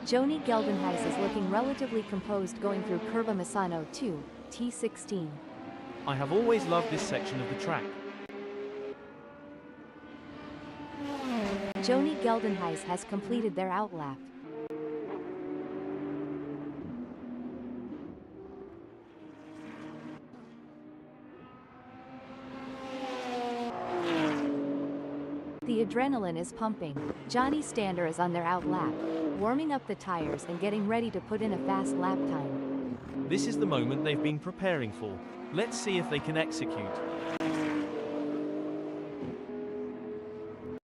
Joni Geldenhuys is looking relatively composed going through curve MISANO 2, T16. I have always loved this section of the track. Joni Geldenhuys has completed their outlap. The adrenaline is pumping. Johnny Stander is on their outlap, warming up the tires and getting ready to put in a fast lap time. This is the moment they've been preparing for. Let's see if they can execute.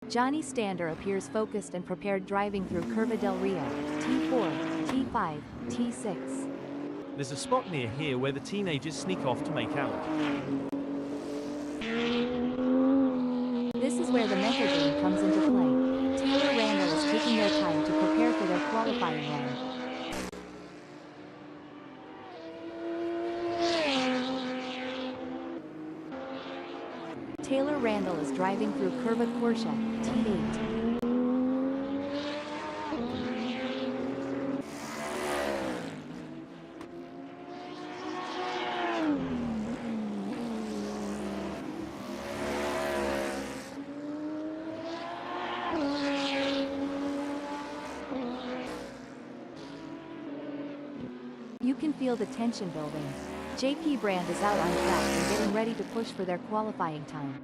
Johnny Stander appears focused and prepared driving through Curva del Rio, T4, T5, T6. There's a spot near here where the teenagers sneak off to make out. This is where the mental game comes into play. Taylor Randall is taking their time to prepare for their qualifying run. Taylor Randall is driving through Curva Corsia, T8. You can feel the tension building. JP Brand is out on track and getting ready to push for their qualifying time.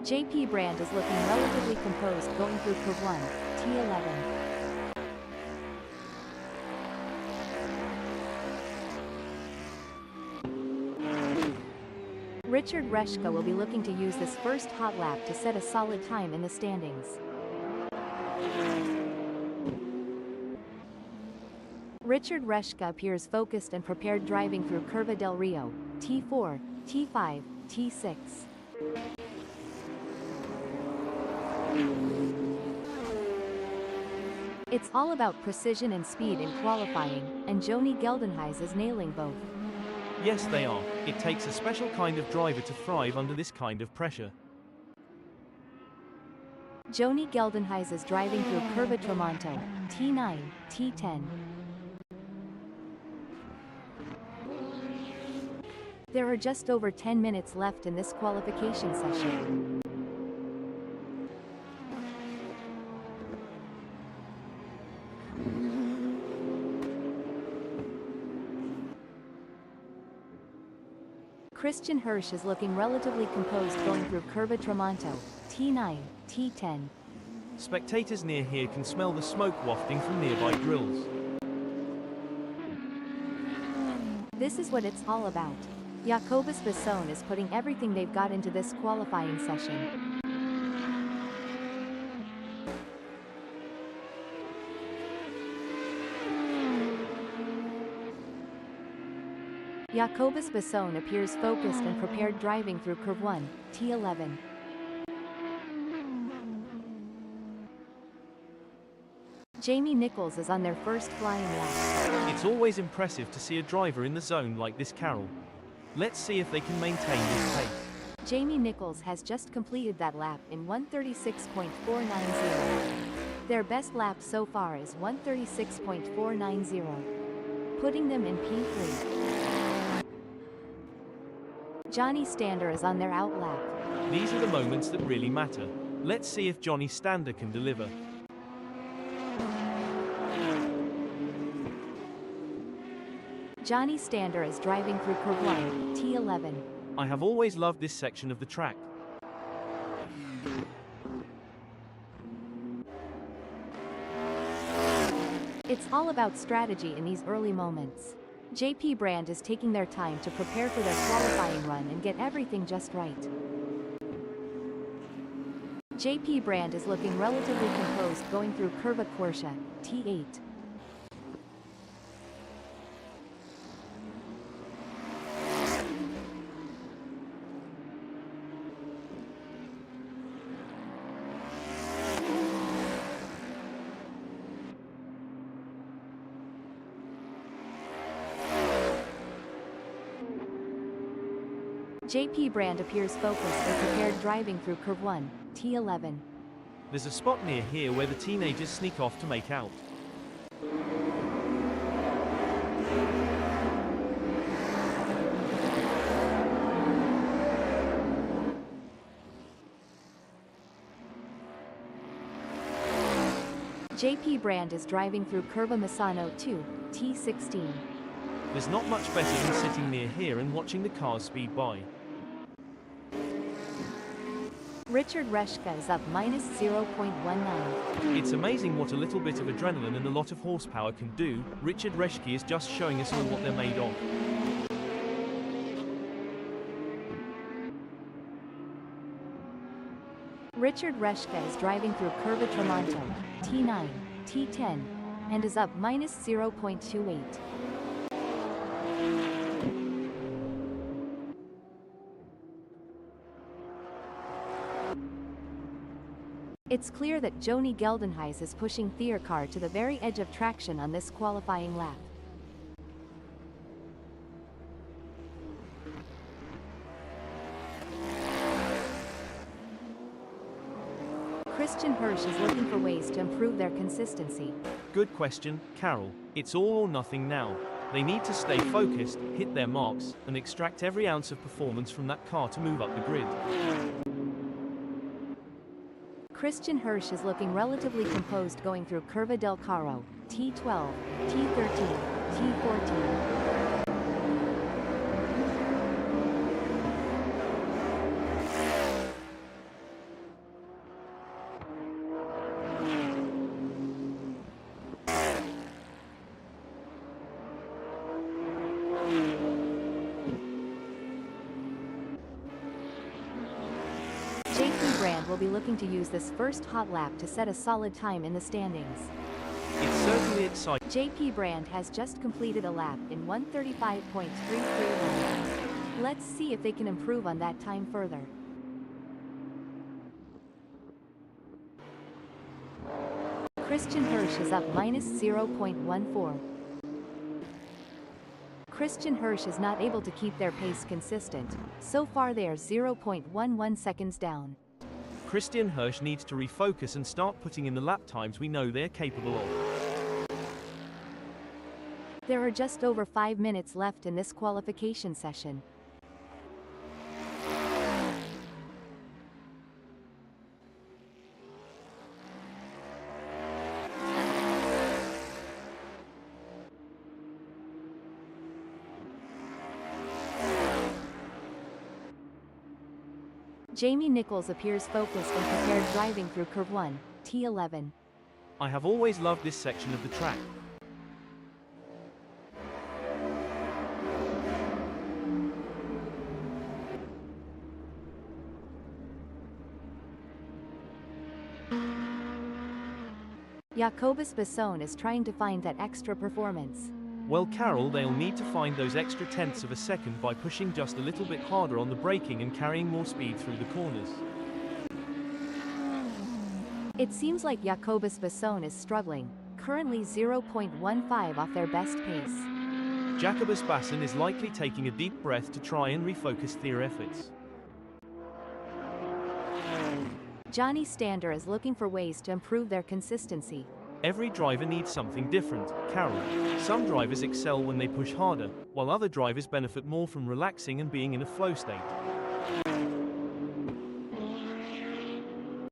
JP Brand is looking relatively composed going through Curve 1, T11. Richard Reshka will be looking to use this first hot lap to set a solid time in the standings. Richard Reshka appears focused and prepared driving through Curva del Rio, T4, T5, T6. It's all about precision and speed in qualifying, and Joni Geldenhuys is nailing both. Yes, they are. It takes a special kind of driver to thrive under this kind of pressure. Joni Geldenhuys is driving through Curva Tramonto, T9, T10. There are just over 10 minutes left in this qualification session. Christian Hirsch is looking relatively composed going through Curva Tramonto, T9, T10. Spectators near here can smell the smoke wafting from nearby grills. This is what it's all about. Jacobus Besson is putting everything they've got into this qualifying session. Jacobus Besson appears focused and prepared driving through Curve 1, T11. Jamie Nichols is on their first flying lap. It's always impressive to see a driver in the zone like this, Carol. Let's see if they can maintain this pace. Jamie Nichols has just completed that lap in 1:36.490. Their best lap so far is 1:36.490, putting them in P3. Johnny Stander is on their outlap. These are the moments that really matter. Let's see if Johnny Stander can deliver. Johnny Stander is driving through Curve 1, T11. I have always loved this section of the track. It's all about strategy in these early moments. JP Brand is taking their time to prepare for their qualifying run and get everything just right. JP Brand is looking relatively composed going through Curva Corsia, T8. JP Brand appears focused and prepared driving through curve 1, T11. There's a spot near here where the teenagers sneak off to make out. JP Brand is driving through curve MISANO 2, T16. There's not much better than sitting near here and watching the cars speed by. Richard Reshka is up minus 0.19. It's amazing what a little bit of adrenaline and a lot of horsepower can do. Richard Reshke is just showing us all what they're made of. Richard Reshka is driving through curve Tramonto, T9, T10, and is up minus 0.28. It's clear that Joni Geldenhuys is pushing Thiercar to the very edge of traction on this qualifying lap. Christian Hirsch is looking for ways to improve their consistency. Good question, Carol. It's all or nothing now. They need to stay focused, hit their marks, and extract every ounce of performance from that car to move up the grid. Christian Hirsch is looking relatively composed going through Curva del Carro, T12, T13, T14. JP Brand will be looking to use this first hot lap to set a solid time in the standings. It's certainly exciting. JP Brand has just completed a lap in 1:35.331. Let's see if they can improve on that time further. Christian Hirsch is up minus 0.14. Christian Hirsch is not able to keep their pace consistent. So far they are 0.11 seconds down. Christian Hirsch needs to refocus and start putting in the lap times we know they're capable of. There are just over 5 minutes left in this qualification session. Jamie Nichols appears focused and prepared driving through curve 1, T11. I have always loved this section of the track. Jacobus Basson is trying to find that extra performance. Well, Carol, they'll need to find those extra tenths of a second by pushing just a little bit harder on the braking and carrying more speed through the corners. It seems like Jacobus Basson is struggling, currently 0.15 off their best pace. Jacobus Basson is likely taking a deep breath to try and refocus their efforts. Johnny Stander is looking for ways to improve their consistency. Every driver needs something different, Carol. Some drivers excel when they push harder, while other drivers benefit more from relaxing and being in a flow state.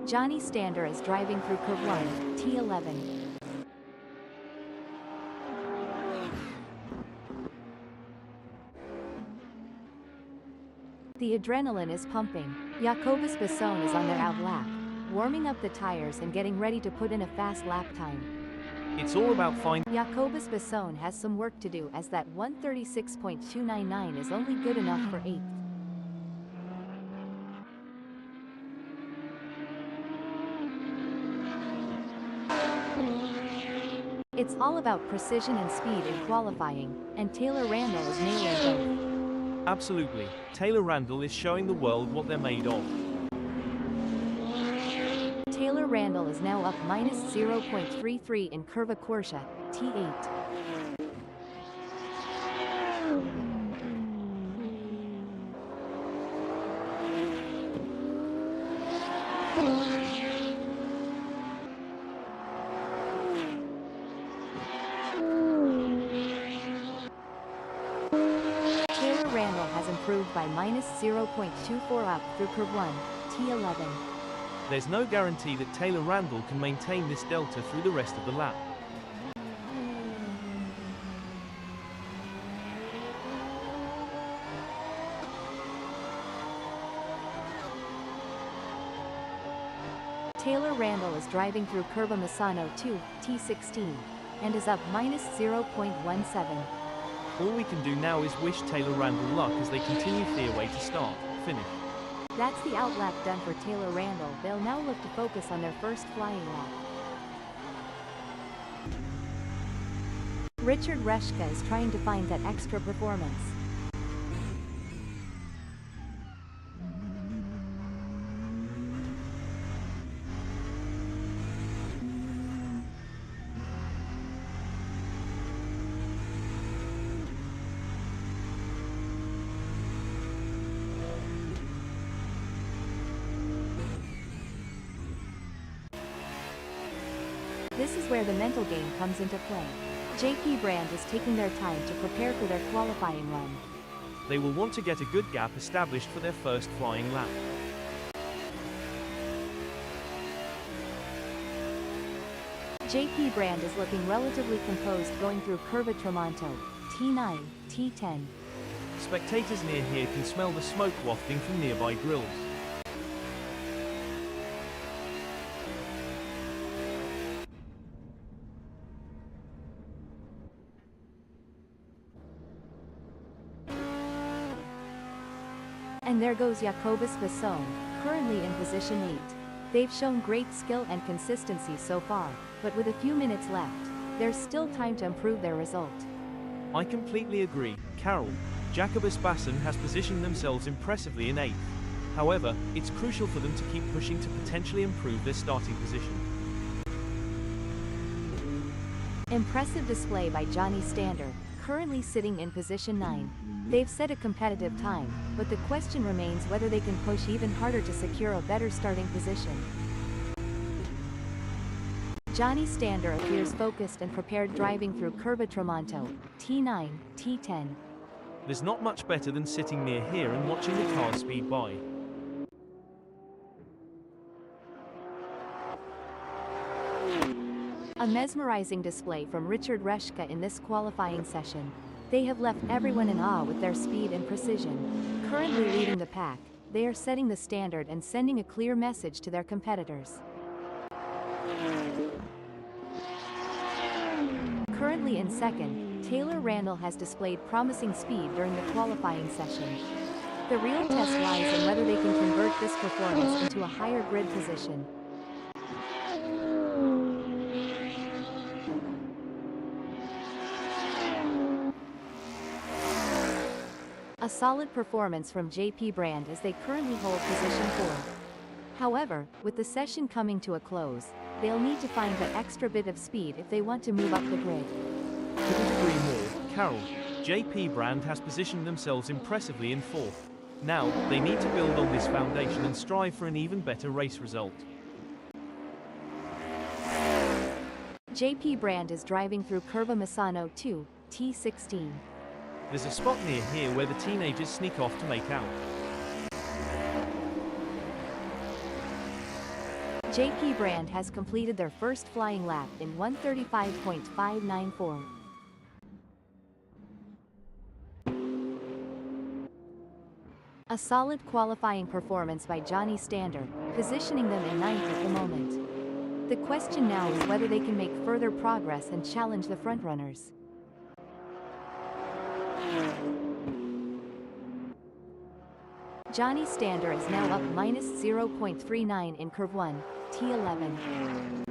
Johnny Stander is driving through curve 1, T11. The adrenaline is pumping. Jacobus Basson is on their out lap, warming up the tires and getting ready to put in a fast lap time. It's all about finding. Jacobus Basson has some work to do, as that 136.299 is only good enough for 8th. It's all about precision and speed in qualifying, and Taylor Randall is nailing both. Absolutely. Taylor Randall is showing the world what they're made of. Taylor Randall is now up minus 0.33 in Curva Corsia, T8. Randall has improved by minus 0.24 up through curve 1, T11. There's no guarantee that Taylor Randall can maintain this delta through the rest of the lap. Taylor Randall is driving through curve MISANO 2, T16, and is up minus 0.17. All we can do now is wish Taylor Randall luck as they continue the away to start, finish. That's the outlap done for Taylor Randall. They'll now look to focus on their first flying lap. Richard Reshka is trying to find that extra performance. This is where the mental game comes into play. JP Brand is taking their time to prepare for their qualifying run. They will want to get a good gap established for their first flying lap. JP Brand is looking relatively composed going through Curva Tramonto, T9, T10. Spectators near here can smell the smoke wafting from nearby grills. And there goes Jacobus Basson, currently in position 8. They've shown great skill and consistency so far, but with a few minutes left, there's still time to improve their result. I completely agree, Carol. Jacobus Basson has positioned themselves impressively in 8th. However, it's crucial for them to keep pushing to potentially improve their starting position. Impressive display by Johnny Stander, currently sitting in position 9. They've set a competitive time, but the question remains whether they can push even harder to secure a better starting position. Johnny Stander appears focused and prepared driving through Curva Tramonto, T9, T10. There's not much better than sitting near here and watching the cars speed by. A mesmerizing display from Richard Reshka in this qualifying session. They have left everyone in awe with their speed and precision. Currently leading the pack, they are setting the standard and sending a clear message to their competitors. Currently in second, Taylor Randall has displayed promising speed during the qualifying session. The real test lies in whether they can convert this performance into a higher grid position. A solid performance from JP Brand as they currently hold position 4. However, with the session coming to a close, they'll need to find that extra bit of speed if they want to move up the grid. Couldn't agree more, Carol. JP Brand has positioned themselves impressively in 4th. Now, they need to build on this foundation and strive for an even better race result. JP Brand is driving through Curva MISANO 2, T16. There's a spot near here where the teenagers sneak off to make out. JP Brand has completed their first flying lap in 1:35.594. A solid qualifying performance by Johnny Stander, positioning them in 9th at the moment. The question now is whether they can make further progress and challenge the frontrunners. Johnny Stander is now up minus 0.39 in curve 1, T11.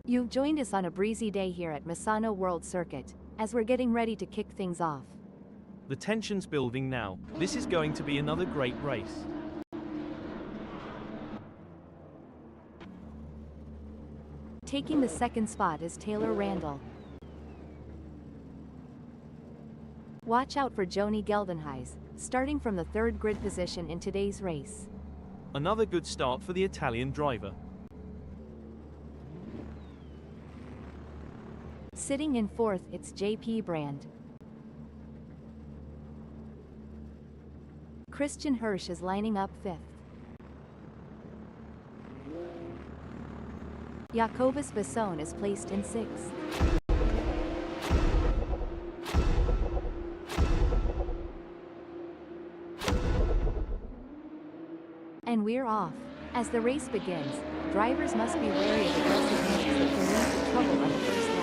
You've joined us on a breezy day here at MISANO World Circuit, as we're getting ready to kick things off. The tension's building now. This is going to be another great race. Taking the second spot is Taylor Randall. Watch out for Joni Geldenhuys, starting from the third grid position in today's race. Another good start for the Italian driver. Sitting in fourth, it's JP Brand. Christian Hirsch is lining up fifth. Jacobus Basson is placed in sixth. And we're off. As the race begins, drivers must be wary of aggressive moves that can lead to trouble on the first lap.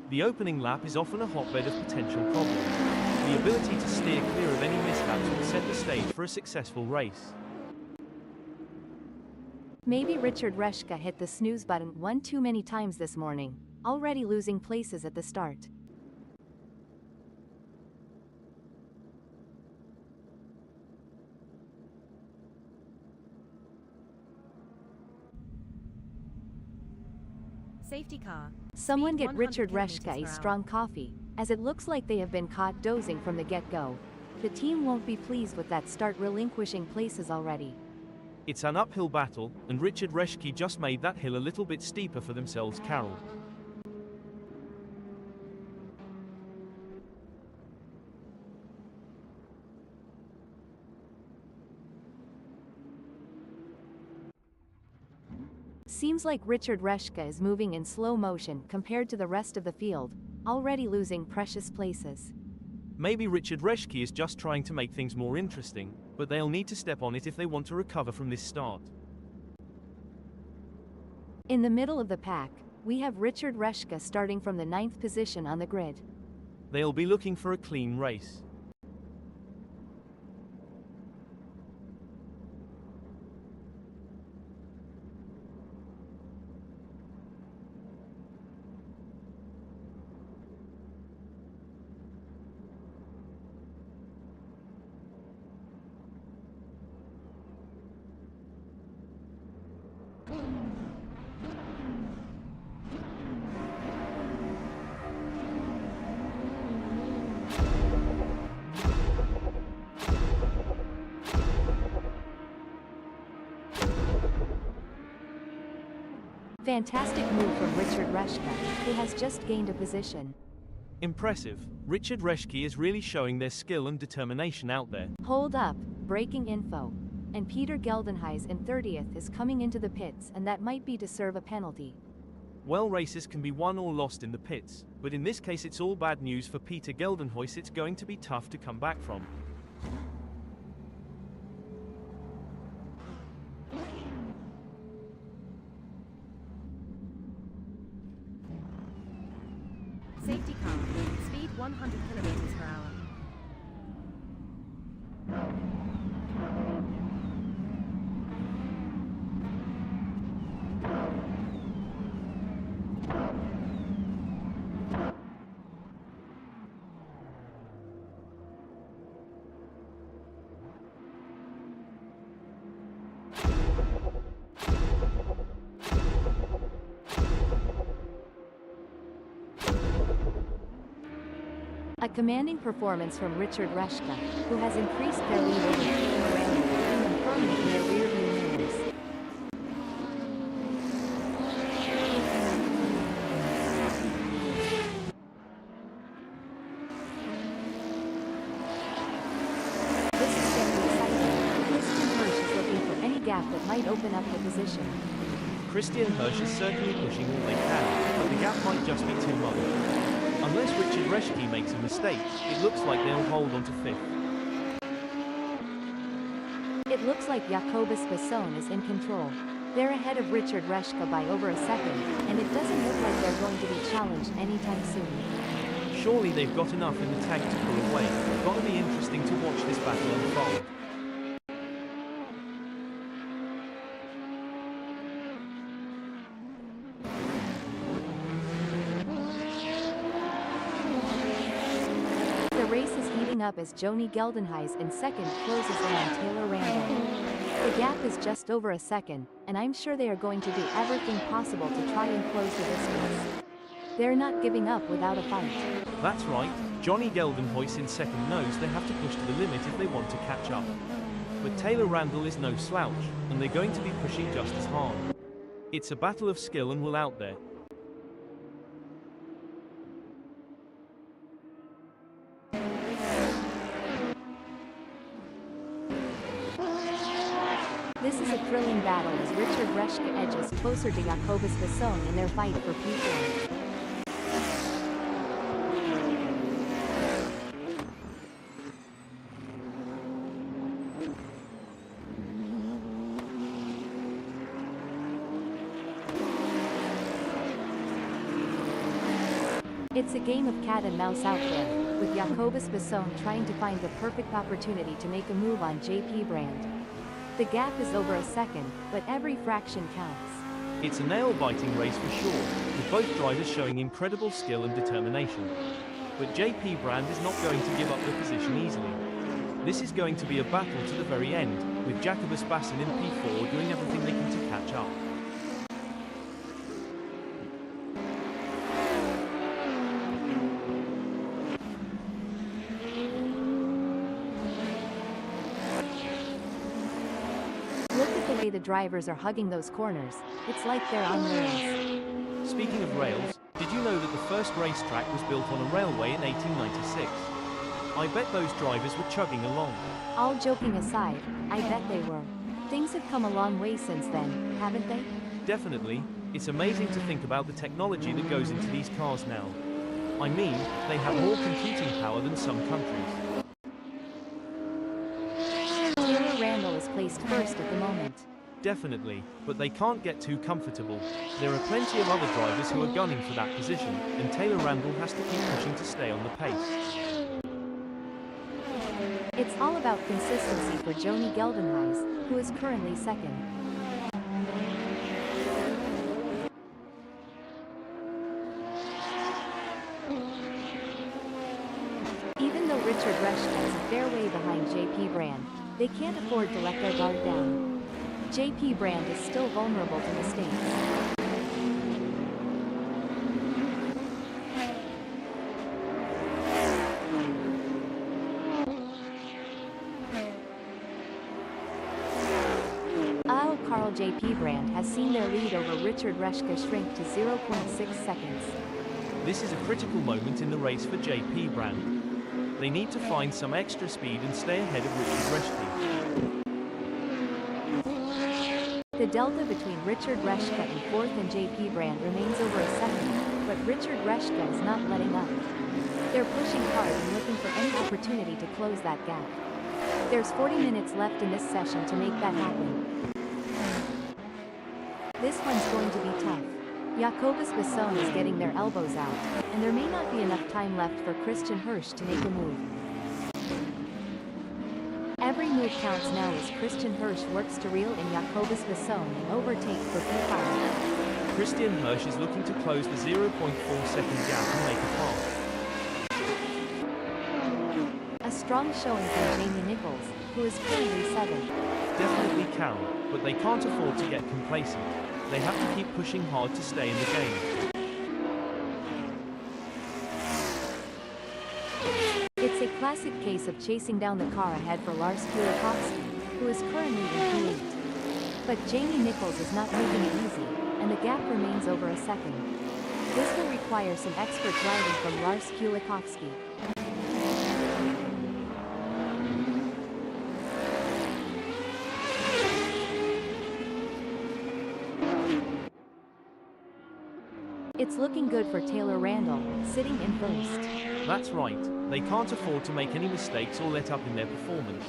The opening lap is often a hotbed of potential problems. The ability to steer clear of any mishaps will set the stage for a successful race. Maybe Richard Reschke hit the snooze button one too many times this morning, already losing places at the start. Safety car. Someone Speed get Richard 100 Reschke a kilometers per strong hour. coffee, as it looks like they have been caught dozing from the get-go. The team won't be pleased with that start, relinquishing places already. It's an uphill battle, and Richard Reschke just made that hill a little bit steeper for themselves, Carol. Seems like Richard Reschke is moving in slow motion compared to the rest of the field, already losing precious places. Maybe Richard Reschke is just trying to make things more interesting, but they'll need to step on it if they want to recover from this start. In the middle of the pack, we have Richard Reschke starting from the 9th position on the grid. They'll be looking for a clean race. Fantastic move from Richard Reschke, who has just gained a position. Impressive. Richard Reschke is really showing their skill and determination out there. Hold up, breaking info. And Peter Geldenhuys in 30th is coming into the pits, and that might be to serve a penalty. Well, races can be won or lost in the pits, but in this case it's all bad news for Peter Geldenhuys. It's going to be tough to come back from. Safety car. Speed 100 kilometers per hour. A commanding performance from Richard Reschke, who has increased their lead over Taylor Randall, putting them firmly in their rearview mirrors. This is getting exciting. Christian Hirsch is looking for any gap that might open up the position. Christian Hirsch is certainly pushing all they can, but the gap might just be too much. Unless Richard Reschke makes a mistake, it looks like they'll hold on to fifth. It looks like Jacobus Basson is in control. They're ahead of Richard Reschke by over a second, and it doesn't look like they're going to be challenged anytime soon. Surely they've got enough in the tank to pull away. It's gonna be interesting to watch this battle unfold. race is heating up as Joni Geldenhuys in second closes in on Taylor Randall. The gap is just over a second, and I'm sure they are going to do everything possible to try and close the distance. They're not giving up without a fight. That's right, Johnny Geldenhuys in second knows they have to push to the limit if they want to catch up. But Taylor Randall is no slouch, and they're going to be pushing just as hard. It's a battle of skill and will out there. This is a thrilling battle as Richard Reschke edges closer to Jacobus Besson in their fight for P4. It's a game of cat and mouse out there, with Jacobus Besson trying to find the perfect opportunity to make a move on JP Brand. The gap is over a second, but every fraction counts. It's a nail-biting race for sure, with both drivers showing incredible skill and determination. But JP Brand is not going to give up the position easily. This is going to be a battle to the very end, with Jacobus Besson in P4 doing everything they can to catch up. The drivers are hugging those corners. It's like they're on rails. Speaking of rails, did you know that the first racetrack was built on a railway in 1896? I bet those drivers were chugging along. All joking aside, I bet they were. Things have come a long way since then, haven't they? Definitely. It's amazing to think about the technology that goes into these cars now. I mean, they have more computing power than some countries. Taylor Randall is placed first at the moment. Definitely, but they can't get too comfortable. There are plenty of other drivers who are gunning for that position, and Taylor Randall has to keep pushing to stay on the pace. It's all about consistency for Joni Geldenhuys, who is currently second. Even though Richard Reschke is a fair way behind JP Brand, they can't afford to let their guard down. JP Brand is still vulnerable to mistakes. JP Brand has seen their lead over Richard Reschke shrink to 0.6 seconds. This is a critical moment in the race for JP Brand. They need to find some extra speed and stay ahead of Richard Reschke. The delta between Richard Reschke in fourth and JP Brand remains over a second, but Richard Reschke is not letting up. They're pushing hard and looking for any opportunity to close that gap. There's 40 minutes left in this session to make that happen. This one's going to be tough. Jacobus Besson is getting their elbows out, and there may not be enough time left for Christian Hirsch to make a move. Every move counts now as Christian Hirsch works to reel in Jacobus Besson and overtake for P5. Christian Hirsch is looking to close the 0.4 second gap and make a pass. A strong showing from Jamie Nichols, who is currently 7th. Definitely can, but they can't afford to get complacent. They have to keep pushing hard to stay in the game. It's a classic case of chasing down the car ahead for Lars Kulikowski, who is currently in P8. But Jamie Nichols is not making it easy, and the gap remains over a second. This will require some expert driving from Lars Kulikowski. It's looking good for Taylor Randall, sitting in first. That's right, they can't afford to make any mistakes or let up in their performance.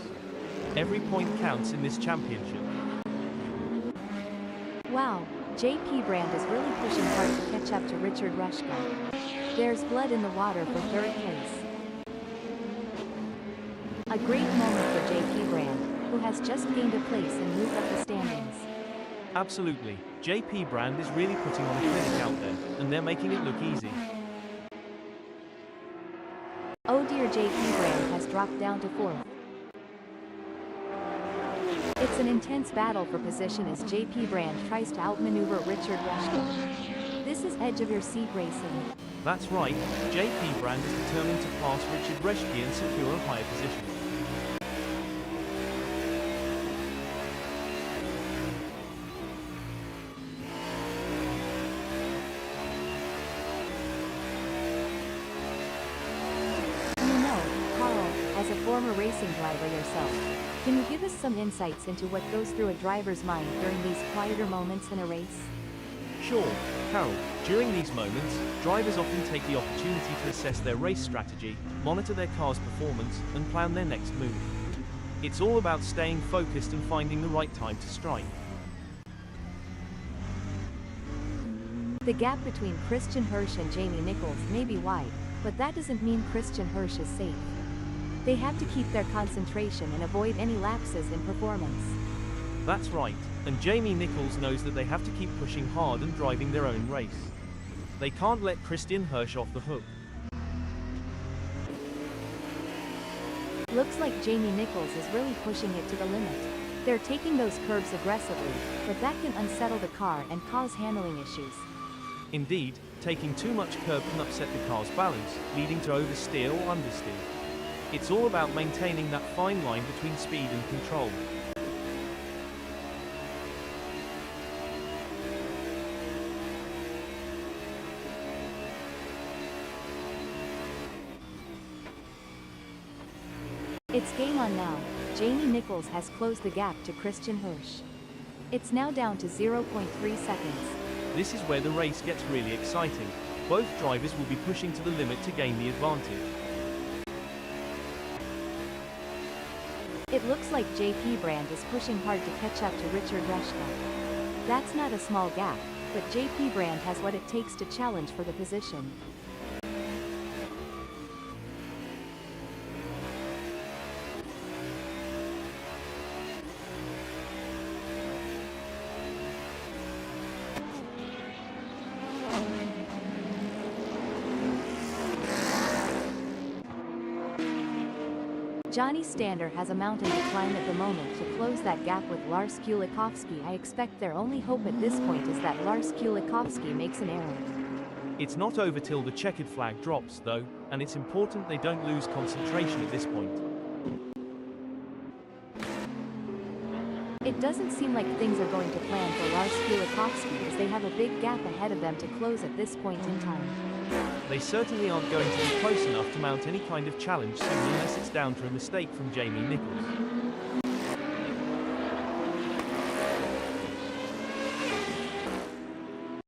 Every point counts in this championship. Wow, JP Brand is really pushing hard to catch up to Richard Reschke. There's blood in the water for third place. A great moment for JP Brand, who has just gained a place and moved up the standings. Absolutely, JP Brand is really putting on a clinic out there, and they're making it look easy. Oh dear, leader JP Brand has dropped down to 4th. It's an intense battle for position as JP Brand tries to outmaneuver Richard Reschke. This is edge of your seat racing. That's right, JP Brand is determined to pass Richard Reschke and secure a higher position. As a former racing driver yourself, can you give us some insights into what goes through a driver's mind during these quieter moments in a race? Sure, Carol. During these moments, drivers often take the opportunity to assess their race strategy, monitor their car's performance, and plan their next move. It's all about staying focused and finding the right time to strike. The gap between Christian Hirsch and Jamie Nichols may be wide, but that doesn't mean Christian Hirsch is safe. They have to keep their concentration and avoid any lapses in performance. That's right, and Jamie Nichols knows that they have to keep pushing hard and driving their own race. They can't let Christian Hirsch off the hook. Looks like Jamie Nichols is really pushing it to the limit. They're taking those curves aggressively, but that can unsettle the car and cause handling issues. Indeed, taking too much curb can upset the car's balance, leading to oversteer or understeer. It's all about maintaining that fine line between speed and control. It's game on now. Jamie Nichols has closed the gap to Christian Hirsch. It's now down to 0.3 seconds. This is where the race gets really exciting. Both drivers will be pushing to the limit to gain the advantage. It looks like JP Brand is pushing hard to catch up to Richard Reschke. That's not a small gap, but JP Brand has what it takes to challenge for the position. Johnny Stander has a mountain to climb at the moment to close that gap with Lars Kulikovsky. I expect their only hope at this point is that Lars Kulikovsky makes an error. It's not over till the checkered flag drops, though, and it's important they don't lose concentration at this point. It doesn't seem like things are going to plan for Lars Kulikovsky as they have a big gap ahead of them to close at this point in time. They certainly aren't going to be close enough to mount any kind of challenge soon unless it's down to a mistake from Jamie Nichols.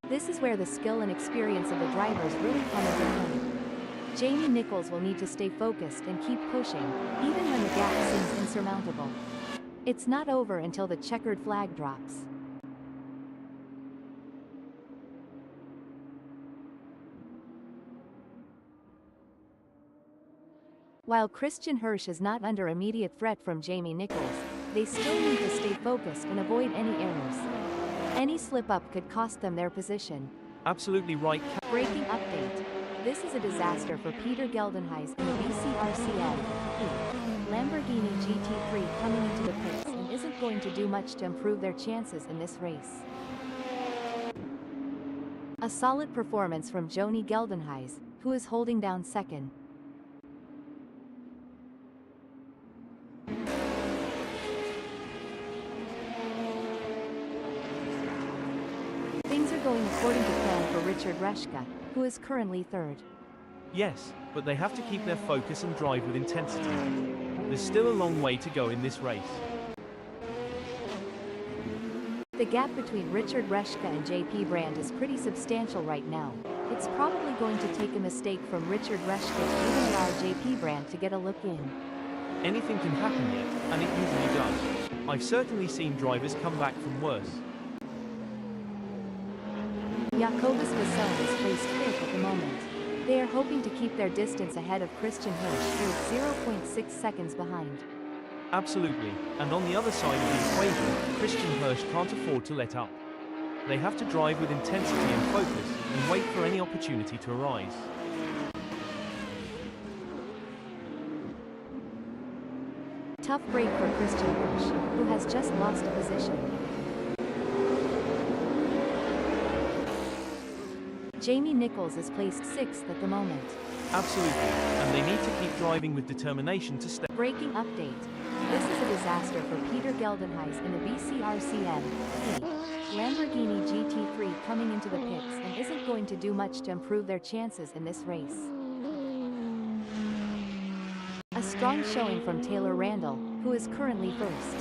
This is where the skill and experience of the drivers really come into play. Jamie Nichols will need to stay focused and keep pushing, even when the gap seems insurmountable. It's not over until the checkered flag drops. While Christian Hirsch is not under immediate threat from Jamie Nichols, they still need to stay focused and avoid any errors. Any slip-up could cost them their position. Absolutely right. Breaking update. This is a disaster for Peter Geldenhuys in the BCRCL. Lamborghini GT3 coming into the pits and isn't going to do much to improve their chances in this race. A solid performance from Johnny Geldenhuys, who is holding down second. Things are going according to plan for Richard Reschke, who is currently third. Yes, but they have to keep their focus and drive with intensity. There's still a long way to go in this race. The gap between Richard Reschke and JP Brand is pretty substantial right now. It's probably going to take a mistake from Richard Reschke to even allow JP Brand to get a look in. Anything can happen yet, and it usually does. I've certainly seen drivers come back from worse. Jacobus MISANO is placed fifth at the moment. They are hoping to keep their distance ahead of Christian Hirsch, who is 0.6 seconds behind. Absolutely, and on the other side of the equation, Christian Hirsch can't afford to let up. They have to drive with intensity and focus, and wait for any opportunity to arise. Tough break for Christian Hirsch, who has just lost a position. Jamie Nichols is placed 6th at the moment. Absolutely, and they need to keep driving with determination to stay. Breaking update. This is a disaster for Peter Geldenhuys in the BCRCM Lamborghini GT3 coming into the pits and isn't going to do much to improve their chances in this race. A strong showing from Taylor Randall, who is currently first.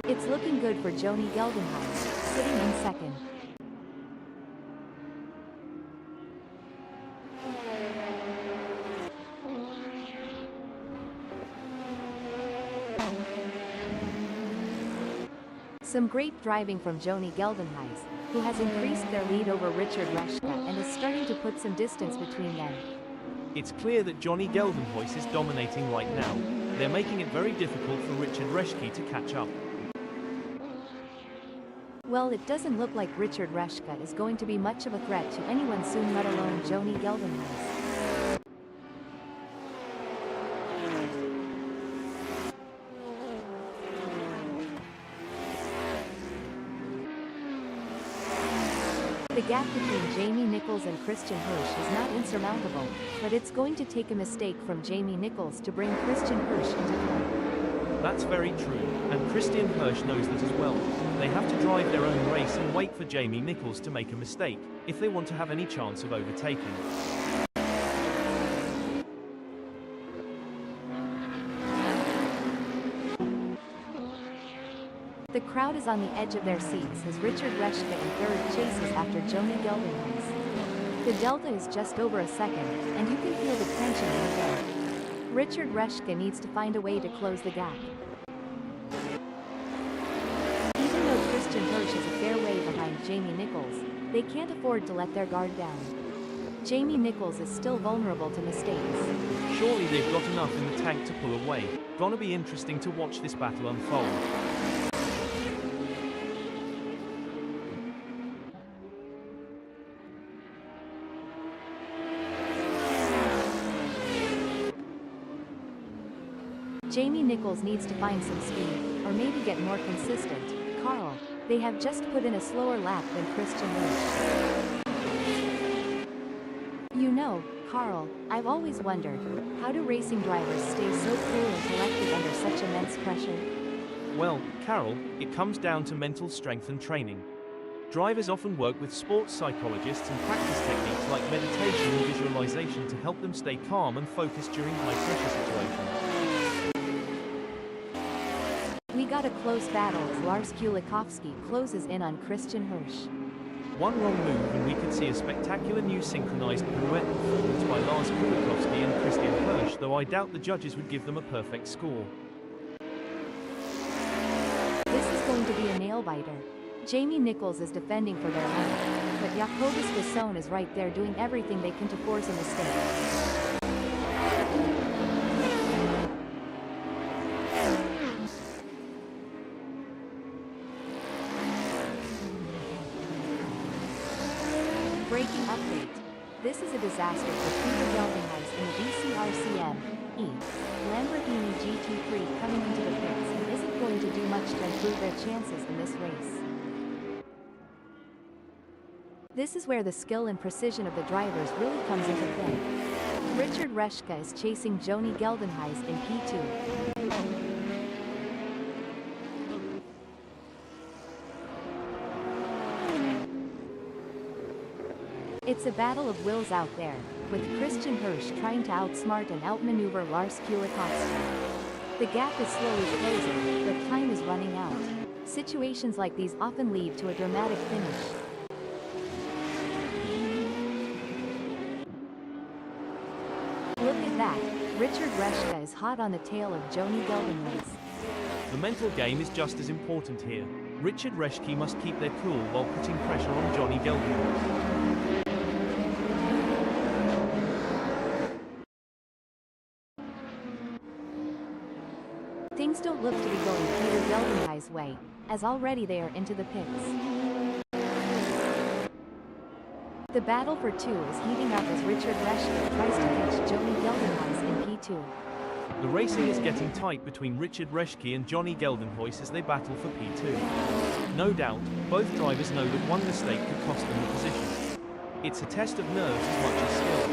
It's looking good for Joni Geldenhuys, sitting in second. Some great driving from Joni Geldenhuys, who has increased their lead over Richard Rushka and is starting to put some distance between them. It's clear that Johnny Geldenhuys is dominating right now. They're making it very difficult for Richard Reschke to catch up. Well, it doesn't look like Richard Rushka is going to be much of a threat to anyone soon, let alone Joni Geldenhuys. The gap between Jamie Nichols and Christian Hirsch is not insurmountable, but it's going to take a mistake from Jamie Nichols to bring Christian Hirsch into play. That's very true, and Christian Hirsch knows that as well. They have to drive their own race and wait for Jamie Nichols to make a mistake, if they want to have any chance of overtaking. The crowd is on the edge of their seats as Richard Reschke in third chases after Joni Geldenhuys. The delta is just over a second, and you can feel the tension in the air. Richard Reschke needs to find a way to close the gap. Even though Christian Hirsch is a fair way behind Jamie Nichols, they can't afford to let their guard down. Jamie Nichols is still vulnerable to mistakes. Surely they've got enough in the tank to pull away. Gonna be interesting to watch this battle unfold. Jamie Nichols needs to find some speed, or maybe get more consistent. Carl, they have just put in a slower lap than Christian Hirsch. You know, Carl, I've always wondered, how do racing drivers stay so cool and collected under such immense pressure? Well, Carol, it comes down to mental strength and training. Drivers often work with sports psychologists and practice techniques like meditation and visualization to help them stay calm and focused during high-pressure situations. We got a close battle as Lars Kulikowski closes in on Christian Hirsch. One wrong move and we could see a spectacular new synchronized pirouette performance by Lars Kulikowski and Christian Hirsch, though I doubt the judges would give them a perfect score. This is going to be a nail-biter. Jamie Nichols is defending for their life, but Jacobus Visson is right there doing everything they can to force a mistake. Breaking update. This is a disaster for Peter Geldenhuys in the BCRCM Lamborghini GT3 coming into the pits and isn't going to do much to improve their chances in this race. This is where the skill and precision of the drivers really comes into play. Richard Reschke is chasing Joni Geldenhuys in P2. It's a battle of wills out there, with Christian Hirsch trying to outsmart and outmaneuver Lars Kulikowski. The gap is slowly closing, but time is running out. Situations like these often lead to a dramatic finish. Look at that, Richard Reschke is hot on the tail of Joni Geldenhuys. The mental game is just as important here. Richard Reschke must keep their cool while putting pressure on Joni Geldenhuys. Things don't look to be going Peter Geldenhuys' way, as already they are into the pits. The battle for 2 is heating up as Richard Reschke tries to catch Johnny Geldenhuys in P2. The racing is getting tight between Richard Reschke and Johnny Geldenhuys as they battle for P2. No doubt, both drivers know that one mistake could cost them the position. It's a test of nerves as much as skill.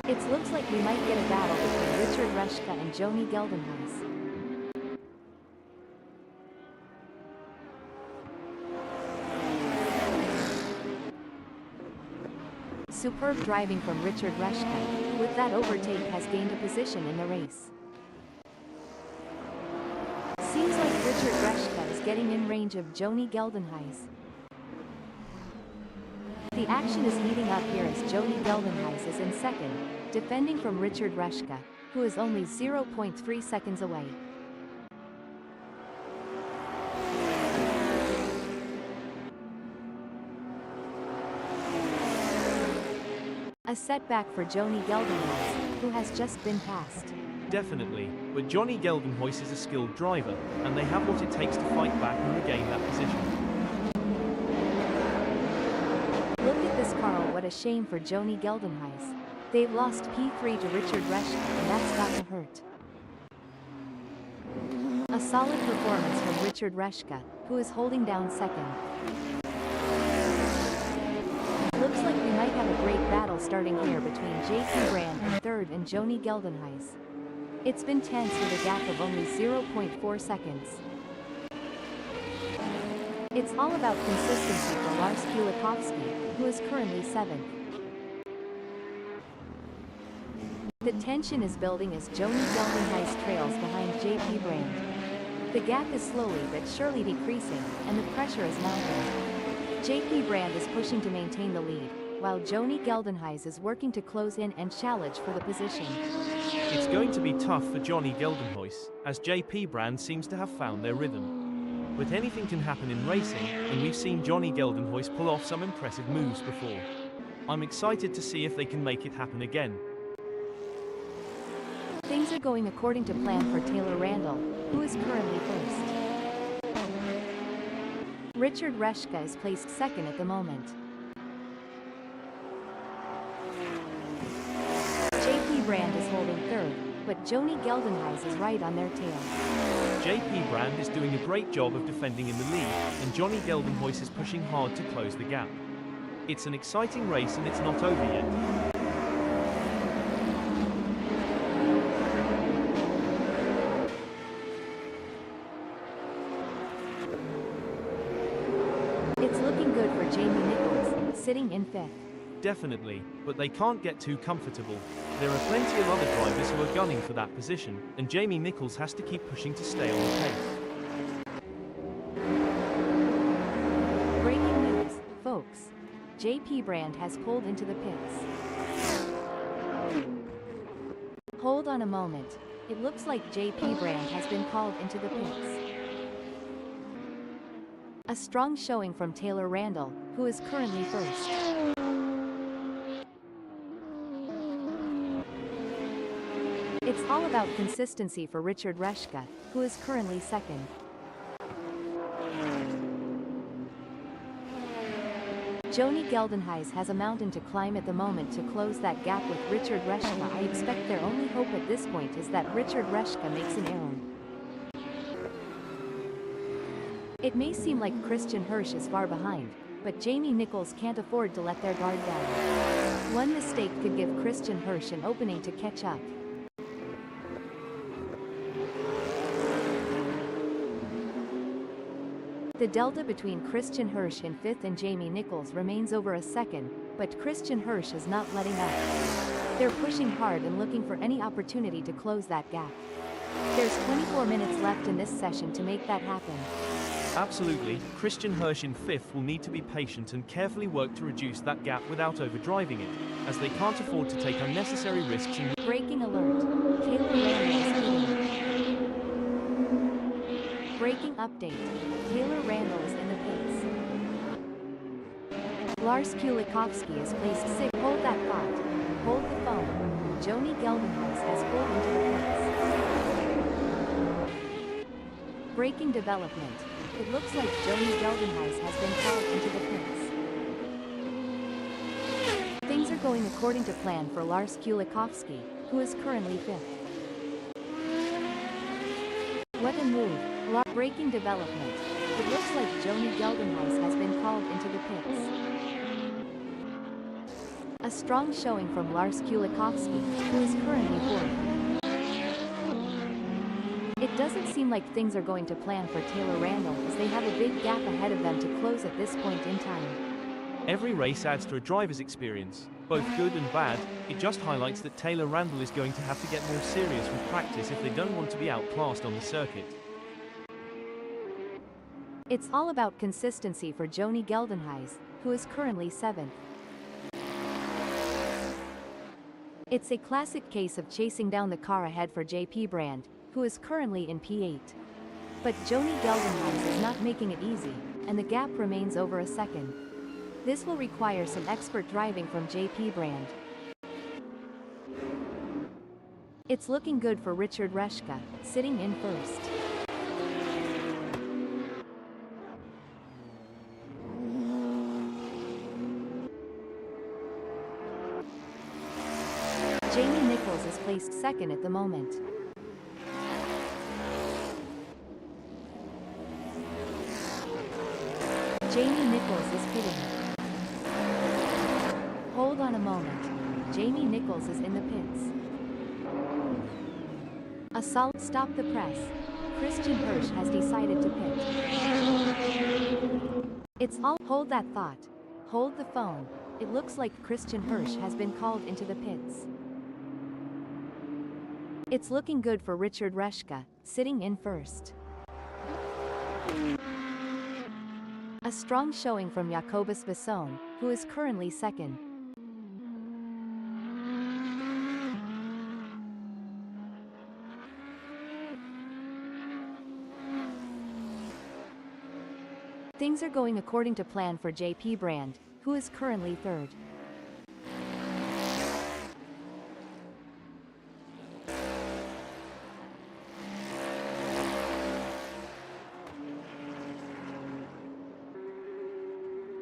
It looks like we might get a battle between Richard Reschke and Johnny Geldenhuys. Superb driving from Richard Reschke, who with that overtake has gained a position in the race. Seems like Richard Reschke is getting in range of Johnny Geldenhuys. The action is heating up here as Johnny Geldenhuys is in second, defending from Richard Reschke, who is only 0.3 seconds away. A setback for Johnny Geldenhuys, who has just been passed. Definitely, but Johnny Geldenhuys is a skilled driver, and they have what it takes to fight back and regain that position. Look at this, Carl, what a shame for Johnny Geldenhuys. They've lost P3 to Richard Reschke, and that's got to hurt. A solid performance from Richard Reschke, who is holding down second. Looks like we might have a great battle starting here between JP Brand in third and Johnny Geldenhuys. It's been tense with a gap of only 0.4 seconds. It's all about consistency for Lars Kulikowski, who is currently 7th. The tension is building as Johnny Geldenhuys trails behind JP Brand. The gap is slowly but surely decreasing, and the pressure is mounting. JP Brand is pushing to maintain the lead, while Johnny Geldenhuys is working to close in and challenge for the position. It's going to be tough for Johnny Geldenhuys, as JP Brand seems to have found their rhythm. But anything can happen in racing, and we've seen Johnny Geldenhuys pull off some impressive moves before. I'm excited to see if they can make it happen again. Things are going according to plan for Taylor Randall, who is currently first. Richard Reschke is placed second at the moment. JP Brand is holding third, but Johnny Geldenhuys is right on their tail. JP Brand is doing a great job of defending in the lead, and Johnny Geldenhuys is pushing hard to close the gap. It's an exciting race and it's not over yet. It's looking good for Jamie Nichols, sitting in 5th. Definitely, but they can't get too comfortable. There are plenty of other drivers who are gunning for that position, and Jamie Nichols has to keep pushing to stay on the pace. Breaking news, folks. JP Brand has pulled into the pits. Hold on a moment. It looks like JP Brand has been called into the pits. A strong showing from Taylor Randall, who is currently first. It's all about consistency for Richard Reschke, who is currently second. Johnny Geldenhuys has a mountain to climb at the moment to close that gap with Richard Reschke. I expect their only hope at this point is that Richard Reschke makes an error. It may seem like Christian Hirsch is far behind, but Jamie Nichols can't afford to let their guard down. One mistake could give Christian Hirsch an opening to catch up. The delta between Christian Hirsch in 5th and Jamie Nichols remains over a second, but Christian Hirsch is not letting up. They're pushing hard and looking for any opportunity to close that gap. There's 24 minutes left in this session to make that happen. Absolutely, Christian Hirsch in 5th will need to be patient and carefully work to reduce that gap without overdriving it, as they can't afford to take unnecessary risks in. Breaking alert. Taylor Randall is leading. Breaking update. Taylor Randall is in the pits. Lars Kulikowski is placed 6th. Hold that thought. Hold the phone. Joni Geldenhuis has pulled into the pits. Braking development. It looks like Joni Geldenhuis has been called into the pits. Things are going according to plan for Lars Kulikowski, who is currently 5th. What a move. Braking development. It looks like Joni Geldenhuis has been called into the pits. A strong showing from Lars Kulikowski, who is currently 4th. It doesn't seem like things are going to plan for Taylor Randall as they have a big gap ahead of them to close at this point in time. Every race adds to a driver's experience, both good and bad. It just highlights that Taylor Randall is going to have to get more serious with practice if they don't want to be outclassed on the circuit. It's all about consistency for Joni Geldenhuis, who is currently 7th. It's a classic case of chasing down the car ahead for JP Brand, who is currently in P8. But Joni Geldenhuis is not making it easy, and the gap remains over a second. This will require some expert driving from JP Brand. It's looking good for Richard Reschke, sitting in 1st. Jamie Nichols is placed 2nd at the moment. Jamie Nichols is pitting. Hold on a moment. Jamie Nichols is in the pits. A solid stop the press. Christian Hirsch has decided to pit. It's all. Hold that thought. Hold the phone. It looks like Christian Hirsch has been called into the pits. It's looking good for Richard Reschke, sitting in 1st. A strong showing from Jacobus Vasson, who is currently 2nd. Things are going according to plan for JP Brand, who is currently 3rd.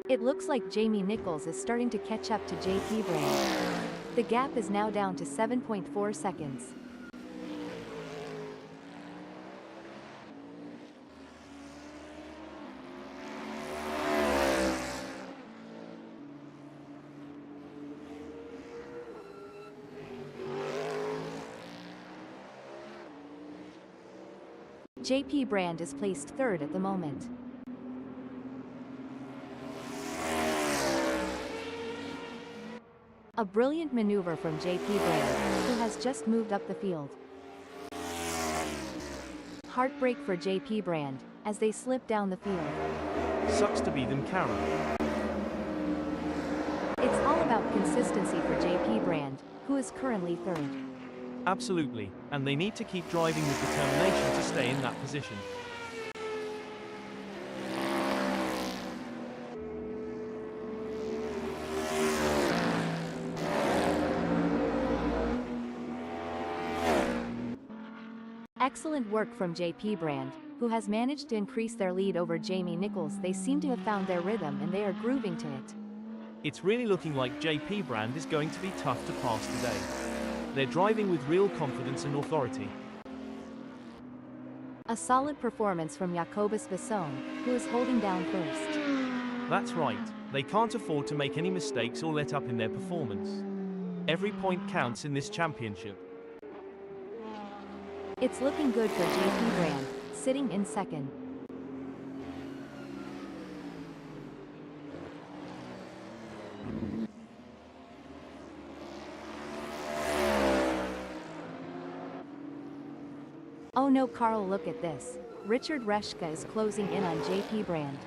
It looks like Jamie Nichols is starting to catch up to JP Brand. The gap is now down to 7.4 seconds. JP Brand is placed 3rd at the moment. A brilliant maneuver from JP Brand, who has just moved up the field. Heartbreak for JP Brand, as they slip down the field. Sucks to be them, Karen. It's all about consistency for JP Brand, who is currently 3rd. Absolutely, and they need to keep driving with determination to stay in that position. Excellent work from JP Brand, who has managed to increase their lead over Jamie Nichols. They seem to have found their rhythm and they are grooving to it. It's really looking like JP Brand is going to be tough to pass today. They're driving with real confidence and authority. A solid performance from Jacobus Vasson, who is holding down 1st. That's right, they can't afford to make any mistakes or let up in their performance. Every point counts in this championship. It's looking good for JP Brand, sitting in 2nd. Oh no, Carl, look at this. Richard Reschke is closing in on JP Brand.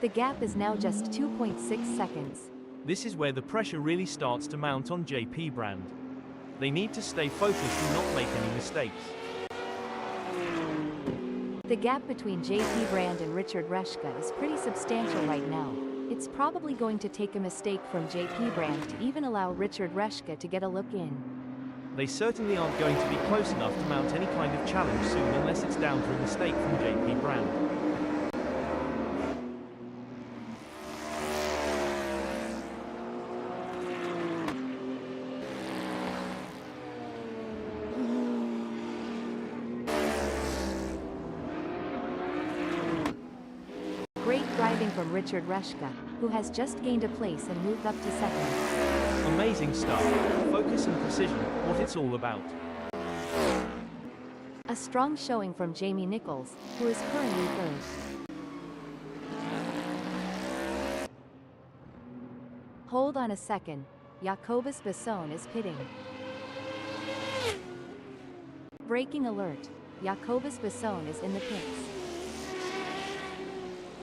The gap is now just 2.6 seconds. This is where the pressure really starts to mount on JP Brand. They need to stay focused and not make any mistakes. The gap between JP Brand and Richard Reschke is pretty substantial right now. It's probably going to take a mistake from JP Brand to even allow Richard Reschke to get a look in. They certainly aren't going to be close enough to mount any kind of challenge soon unless it's down to a mistake from JP Brand. Great driving from Richard Reshka, who has just gained a place and moved up to second. Amazing stuff. Focus and precision, what it's all about. A strong showing from Jamie Nichols, who is currently third. Hold on a second, Jacobus Besson is pitting. Braking alert, Jacobus Besson is in the pits.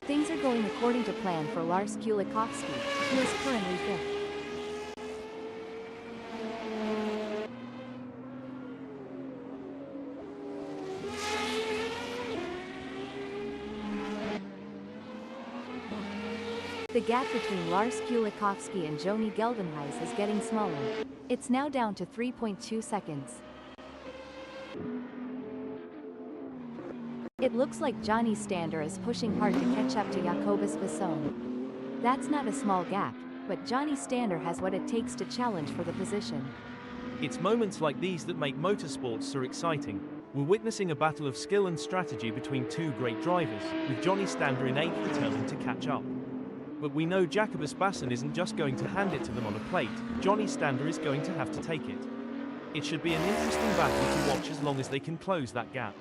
Things are going according to plan for Lars Kulikowski, who is currently fifth. The gap between Lars Kulikowski and Joni Geldenhuys is getting smaller. It's now down to 3.2 seconds. It looks like Johnny Stander is pushing hard to catch up to Jacobus Besson. That's not a small gap, but Johnny Stander has what it takes to challenge for the position. It's moments like these that make motorsports so exciting. We're witnessing a battle of skill and strategy between two great drivers, with Johnny Stander in 8th determined to catch up. But we know Jacobus Besson isn't just going to hand it to them on a plate, Johnny Stander is going to have to take it. It should be an interesting battle to watch as long as they can close that gap.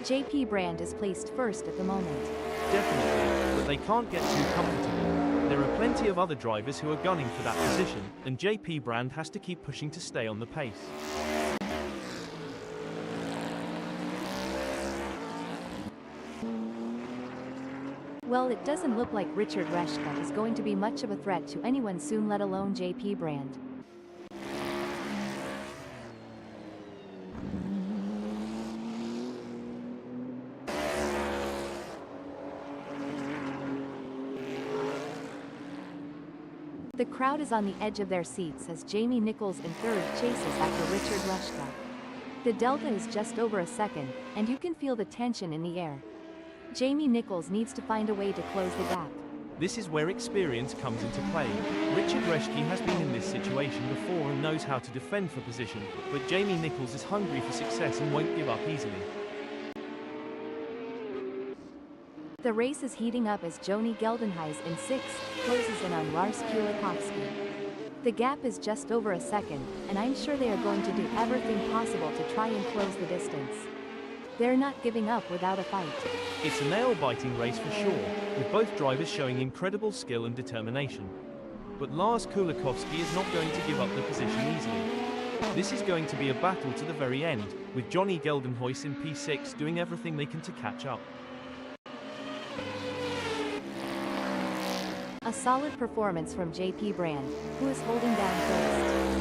JP Brand is placed first at the moment. Definitely, but they can't get too comfortable. There are plenty of other drivers who are gunning for that position, and JP Brand has to keep pushing to stay on the pace. Well, it doesn't look like Richard Reshka is going to be much of a threat to anyone soon, let alone JP Brand. The crowd is on the edge of their seats as Jamie Nichols in third chases after Richard Reshka. The delta is just over a second, and you can feel the tension in the air. Jamie Nichols needs to find a way to close the gap. This is where experience comes into play. Richard Reshke has been in this situation before and knows how to defend for position, but Jamie Nichols is hungry for success and won't give up easily. The race is heating up as Joni Geldenhuys in 6th closes in on Lars Kulikowski. The gap is just over a second, and I'm sure they are going to do everything possible to try and close the distance. They're not giving up without a fight. It's a nail-biting race for sure, with both drivers showing incredible skill and determination. But Lars Kulikowski is not going to give up the position easily. This is going to be a battle to the very end, with Joni Geldenhuys in P6 doing everything they can to catch up. A solid performance from JP Brand, who is holding down first.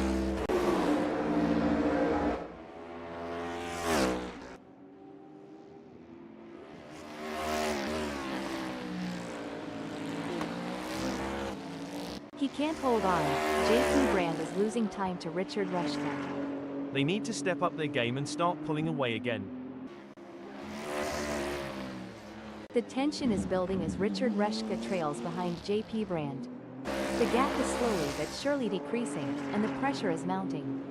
He can't hold on. JP Brand is losing time to Richard Reshka. They need to step up their game and start pulling away again. The tension is building as Richard Reshka trails behind JP Brand. The gap is slowly but surely decreasing, and the pressure is mounting.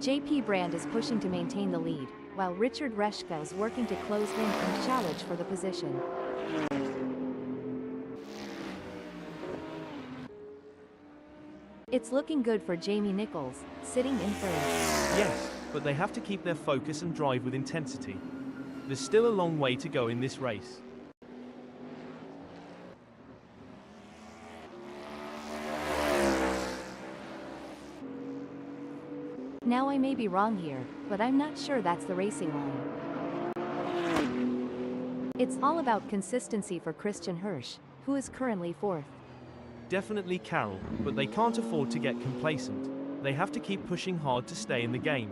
JP Brand is pushing to maintain the lead, while Richard Reshka is working to close him and challenge for the position. It's looking good for Jamie Nichols, sitting in first. Yes, but they have to keep their focus and drive with intensity. There's still a long way to go in this race. Now I may be wrong here, but I'm not sure that's the racing line. It's all about consistency for Christian Hirsch, who is currently 4th. Definitely Carroll, but they can't afford to get complacent. They have to keep pushing hard to stay in the game.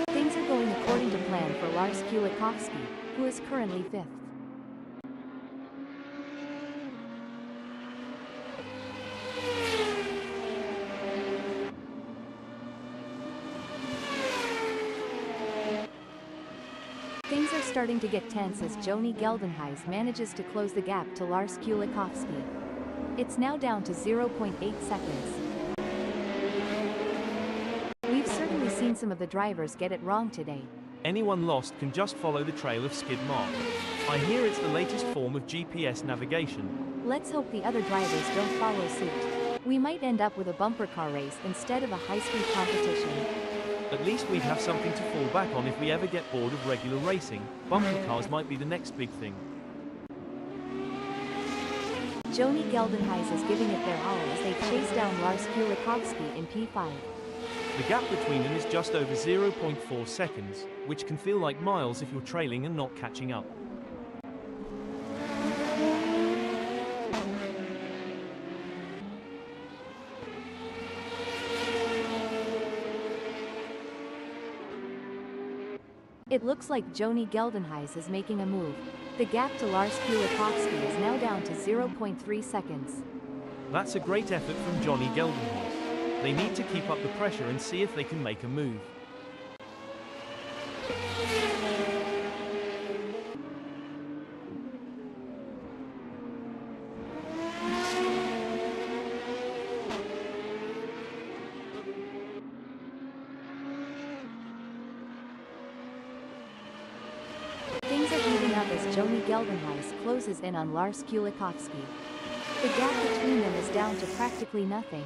Things are going according to plan for Lars Kulikowski, who is currently 5th. Things are starting to get tense as Joni Geldenhuys manages to close the gap to Lars Kulikowski. It's now down to 0.8 seconds. We've certainly seen some of the drivers get it wrong today. Anyone lost can just follow the trail of skid mark. I hear it's the latest form of GPS navigation. Let's hope the other drivers don't follow suit. We might end up with a bumper car race instead of a high-speed competition. At least we'd have something to fall back on if we ever get bored of regular racing. Bumper cars might be the next big thing. Joni Geldenhuys is giving it their all as they chase down Lars Kulikowski in P5. The gap between them is just over 0.4 seconds, which can feel like miles if you're trailing and not catching up. It looks like Joni Geldenhuys is making a move. The gap to Lars Kulikowski is now down to 0.3 seconds. That's a great effort from Joni Geldenhuys. They need to keep up the pressure and see if they can make a move. Things are heating up as Joni Geldenhuys closes in on Lars Kulikowski. The gap between them is down to practically nothing.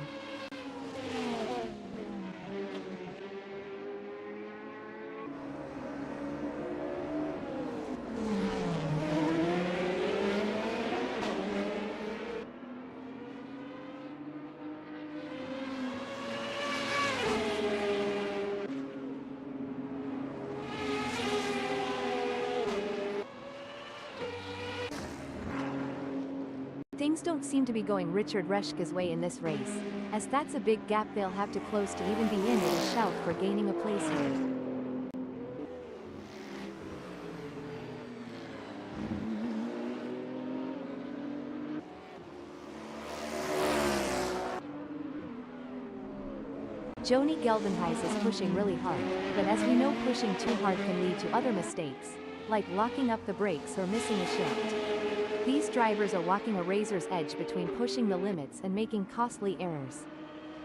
Things don't seem to be going Richard Reschke's way in this race, as that's a big gap they'll have to close to even be in with a shout for gaining a place here. Joni Geldenhuys is pushing really hard, but as we know, pushing too hard can lead to other mistakes, like locking up the brakes or missing a shift. These drivers are walking a razor's edge between pushing the limits and making costly errors.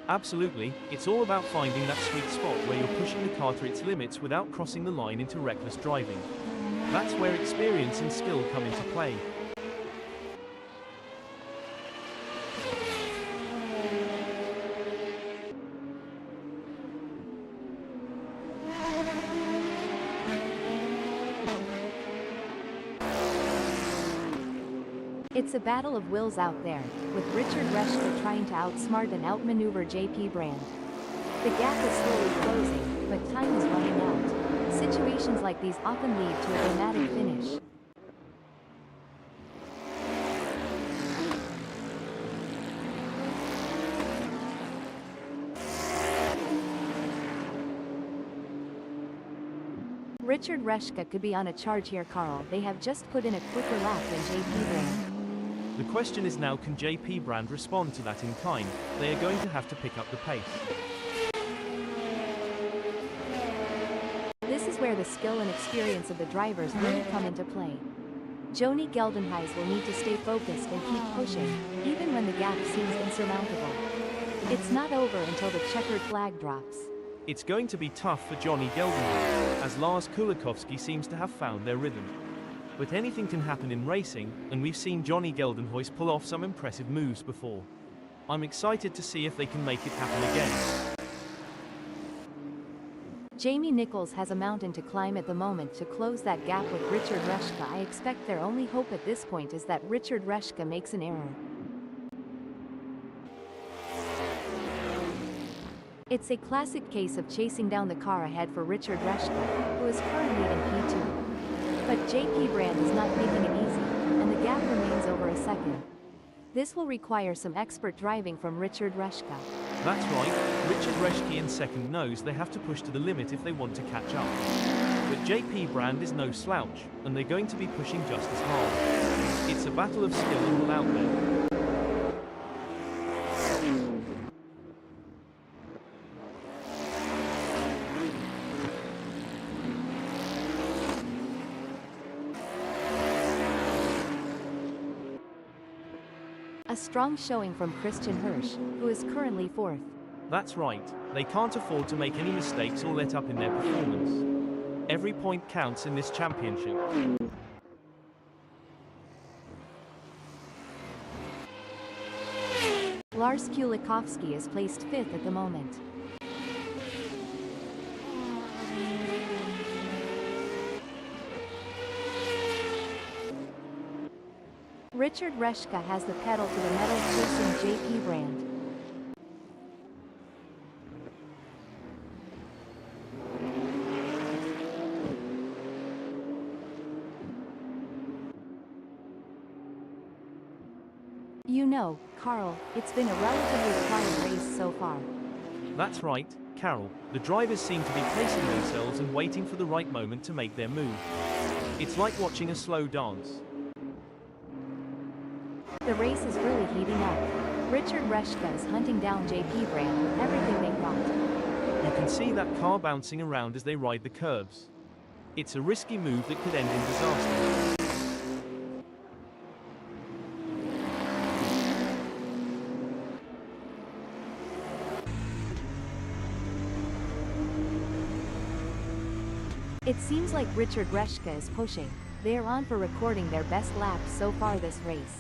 Absolutely, it's all about finding that sweet spot where you're pushing the car to its limits without crossing the line into reckless driving. That's where experience and skill come into play. It's a battle of wills out there, with Richard Reschke trying to outsmart and outmaneuver JP Brand. The gap is slowly closing, but time is running out. Situations like these often lead to a dramatic finish. Richard Reschke could be on a charge here, Carl. They have just put in a quicker lap than JP Brand. The question is now, can JP Brand respond to that in kind? They are going to have to pick up the pace. This is where the skill and experience of the drivers really come into play. Joni Geldenhuys will need to stay focused and keep pushing, even when the gap seems insurmountable. It's not over until the checkered flag drops. It's going to be tough for Joni Geldenhuys, as Lars Kulikowski seems to have found their rhythm. But anything can happen in racing, and we've seen Joni Geldenhuys pull off some impressive moves before. I'm excited to see if they can make it happen again. Jamie Nichols has a mountain to climb at the moment to close that gap with Richard Reschke. I expect their only hope at this point is that Richard Reschke makes an error. It's a classic case of chasing down the car ahead for Richard Reschke, who is currently in P2. But JP Brand is not making it easy, and the gap remains over a second. This will require some expert driving from Richard Reschke. That's right, Richard Reschke in second knows they have to push to the limit if they want to catch up. But JP Brand is no slouch, and they're going to be pushing just as hard. It's a battle of skill all out there. A strong showing from Christian Hirsch, who is currently 4th. That's right, they can't afford to make any mistakes or let up in their performance. Every point counts in this championship. Lars Kulikowski is placed 5th at the moment. Richard Reschke has the pedal to the metal chasing JP Brand. You know, Carl, it's been a relatively quiet race so far. That's right, Carol. The drivers seem to be pacing themselves and waiting for the right moment to make their move. It's like watching a slow dance. The race is really heating up. Richard Reschke is hunting down JP Brand with everything they've got. You can see that car bouncing around as they ride the curves. It's a risky move that could end in disaster. It seems like Richard Reschke is pushing. They are on for recording their best laps so far this race.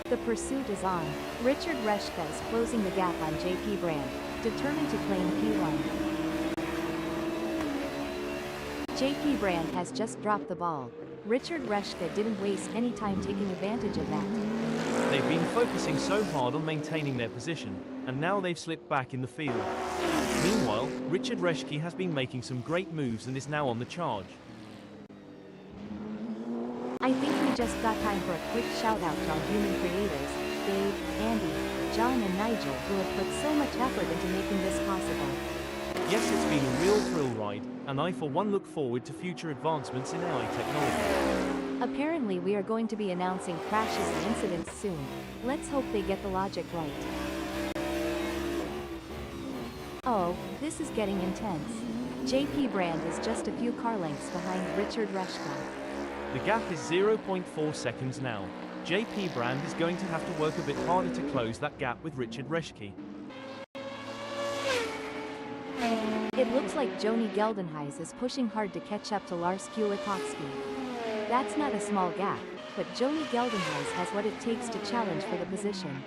The pursuit is on. Richard Reschke is closing the gap on JP Brand, determined to claim P1. JP Brand has just dropped the ball. Richard Reschke didn't waste any time taking advantage of that. They've been focusing so hard on maintaining their position, and now they've slipped back in the field. Meanwhile, Richard Reschke has been making some great moves and is now on the charge. I think we just got time for a quick shout out to our human creators, Dave, Andy, John and Nigel, who have put so much effort into making this possible. Yes, it's been a real thrill ride, and I for one look forward to future advancements in AI technology. Apparently we are going to be announcing crashes and incidents soon. Let's hope they get the logic right. Oh, this is getting intense. JP Brand is just a few car lengths behind Richard Reschke. The gap is 0.4 seconds now. JP Brand is going to have to work a bit harder to close that gap with Richard Reschke. It looks like Joni Geldenhuys is pushing hard to catch up to Lars Kulikowski. That's not a small gap, but Joni Geldenhuys has what it takes to challenge for the position.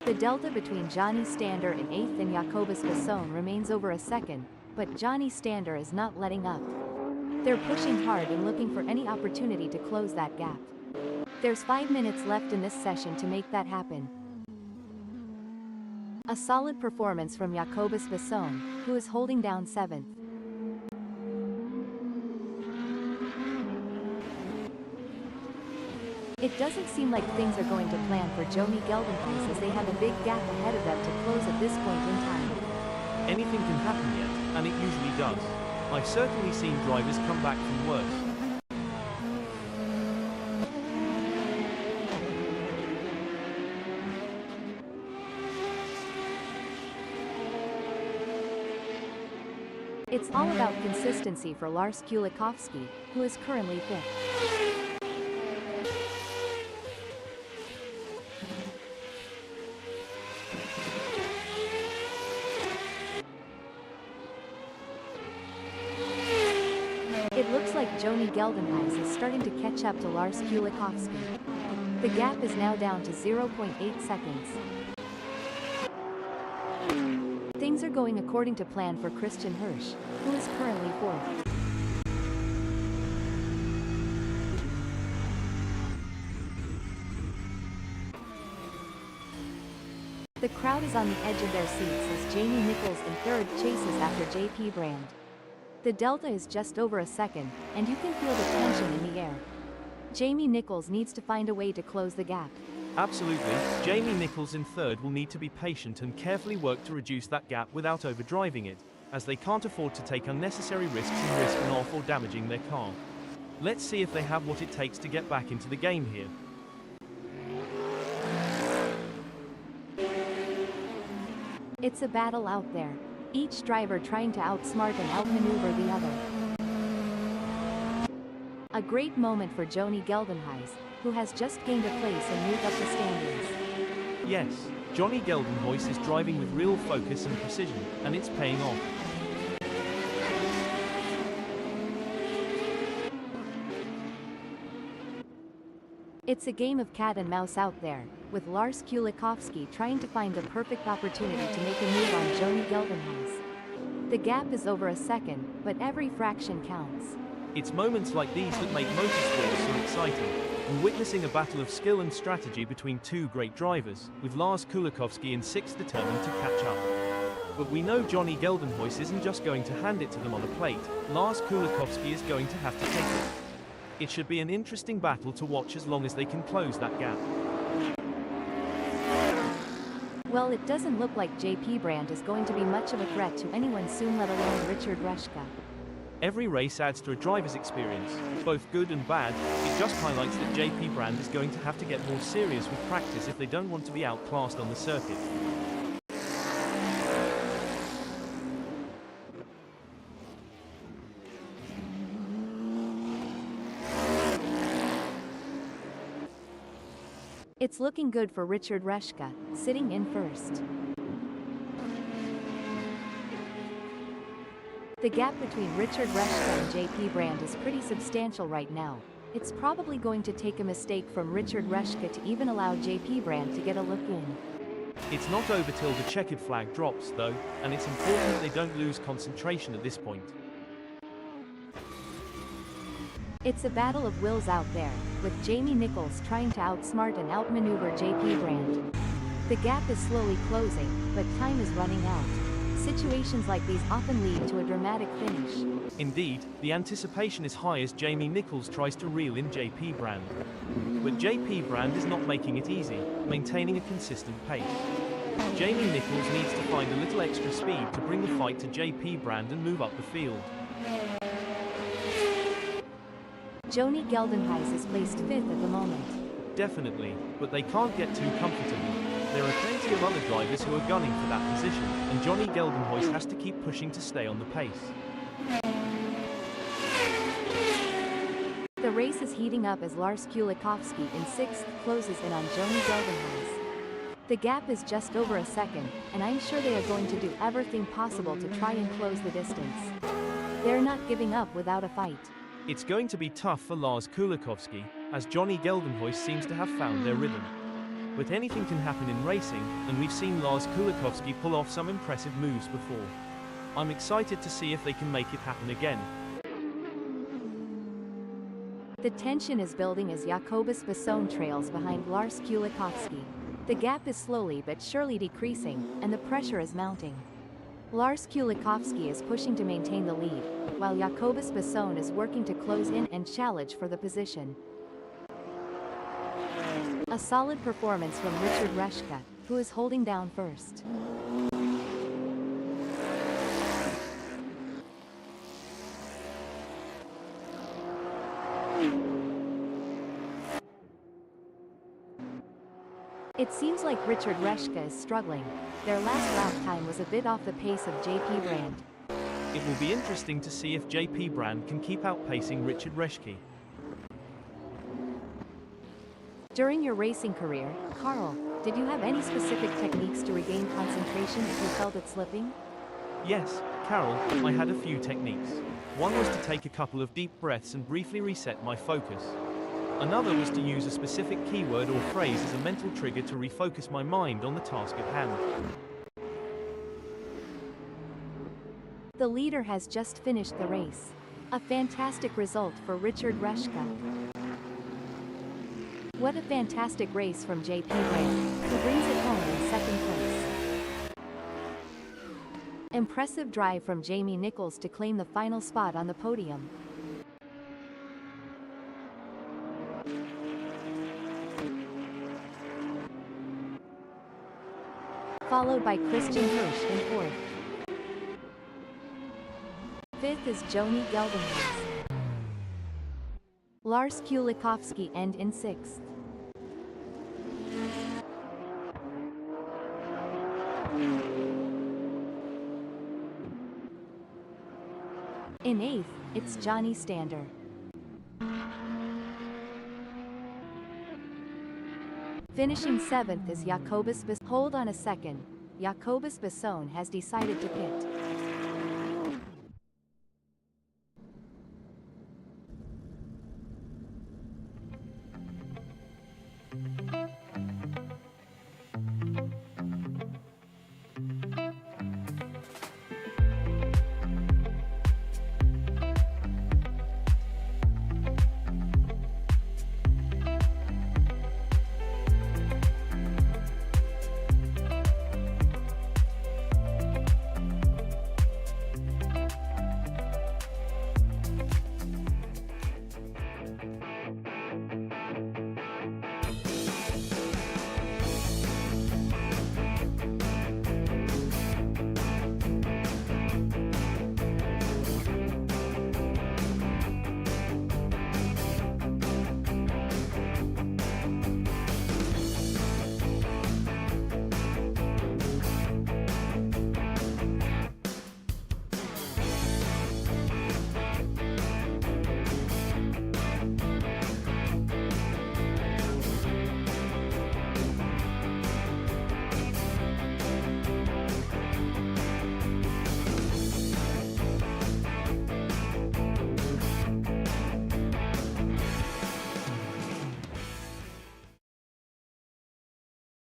The delta between Johnny Stander in 8th and Jacobus Basson remains over a second, but Johnny Stander is not letting up. They're pushing hard and looking for any opportunity to close that gap. There's 5 minutes left in this session to make that happen. A solid performance from Jacobus Basson, who is holding down 7th. It doesn't seem like things are going to plan for Joni Geldenhuys as they have a big gap ahead of them to close at this point in time. Anything can happen yet, and it usually does. I've certainly seen drivers come back from worse. It's all about consistency for Lars Kulikowski, who is currently 5th. It looks like Joni Geldenhuys is starting to catch up to Lars Kulikowski. The gap is now down to 0.8 seconds. Things are going according to plan for Christian Hirsch, who is currently 4th. The crowd is on the edge of their seats as Jamie Nichols in 3rd chases after JP Brand. The delta is just over a second, and you can feel the tension in the air. Jamie Nichols needs to find a way to close the gap. Absolutely, Jamie Nichols in 3rd will need to be patient and carefully work to reduce that gap without overdriving it. as they can't afford to take unnecessary risks and risk an off or damaging their car. Let's see if they have what it takes to get back into the game here. It's a battle out there, each driver trying to outsmart and outmaneuver the other. A great moment for Joni Geldenhuys, who has just gained a place and moved up the standings. Yes, Johnny Geldenhuys is driving with real focus and precision, and it's paying off. It's a game of cat and mouse out there, with Lars Kulikowski trying to find the perfect opportunity to make a move on Joni Geldenhuys. The gap is over a second, but every fraction counts. It's moments like these that make motorsport so exciting, and witnessing a battle of skill and strategy between two great drivers, with Lars Kulikowski in sixth determined to catch up. But we know Johnny Geldenhuys isn't just going to hand it to them on a plate. Lars Kulikowski is going to have to take it. It should be an interesting battle to watch as long as they can close that gap. Well, it doesn't look like JP Brand is going to be much of a threat to anyone soon, let alone Richard Reshka. Every race adds to a driver's experience, both good and bad. It just highlights that JP Brand is going to have to get more serious with practice if they don't want to be outclassed on the circuit. It's looking good for Richard Reshka, sitting in first. The gap between Richard Reshka and JP Brand is pretty substantial right now. It's probably going to take a mistake from Richard Reshka to even allow JP Brand to get a look in. It's not over till the checkered flag drops, though, and it's important they don't lose concentration at this point. It's a battle of wills out there, with Jamie Nichols trying to outsmart and outmaneuver JP Brand. The gap is slowly closing, but time is running out. Situations like these often lead to a dramatic finish. Indeed, the anticipation is high as Jamie Nichols tries to reel in JP Brand. But JP Brand is not making it easy, maintaining a consistent pace. Jamie Nichols needs to find a little extra speed to bring the fight to JP Brand and move up the field. Joni Geldenhuys is placed 5th at the moment. Definitely, but they can't get too comfortable. There are plenty of other drivers who are gunning for that position, and Johnny Geldenhuys has to keep pushing to stay on the pace. The race is heating up as Lars Kulikowski in 6th closes in on Joni Geldenhuys. The gap is just over a second, and I'm sure they are going to do everything possible to try and close the distance. They're not giving up without a fight. It's going to be tough for Lars Kulikowski, as Johnny Geldenhuys seems to have found their rhythm. But anything can happen in racing, and we've seen Lars Kulikowski pull off some impressive moves before. I'm excited to see if they can make it happen again. The tension is building as Jacobus Basone trails behind Lars Kulikowski. The gap is slowly but surely decreasing, and the pressure is mounting. Lars Kulikowski is pushing to maintain the lead, while Jacobus Basone is working to close in and challenge for the position. A solid performance from Richard Reshka, who is holding down first. It seems like Richard Reshka is struggling. Their last lap time was a bit off the pace of JP Brand. It will be interesting to see if JP Brand can keep outpacing Richard Reshke. During your racing career, Carl, did you have any specific techniques to regain concentration if you felt it slipping? Yes, Carol, I had a few techniques. One was to take a couple of deep breaths and briefly reset my focus. Another was to use a specific keyword or phrase as a mental trigger to refocus my mind on the task at hand. The leader has just finished the race. A fantastic result for Richard Reshka. What a fantastic race from JP Brand, who brings it home in 2nd place. Impressive drive from Jamie Nichols to claim the final spot on the podium. Followed by Christian Hirsch in 4th. Fifth is Joni Geldenhuys. Lars Kulikowski end in sixth. In eighth, it's Johnny Stander. Finishing seventh is Jacobus Hold on a second, Jacobus Basson has decided to pit.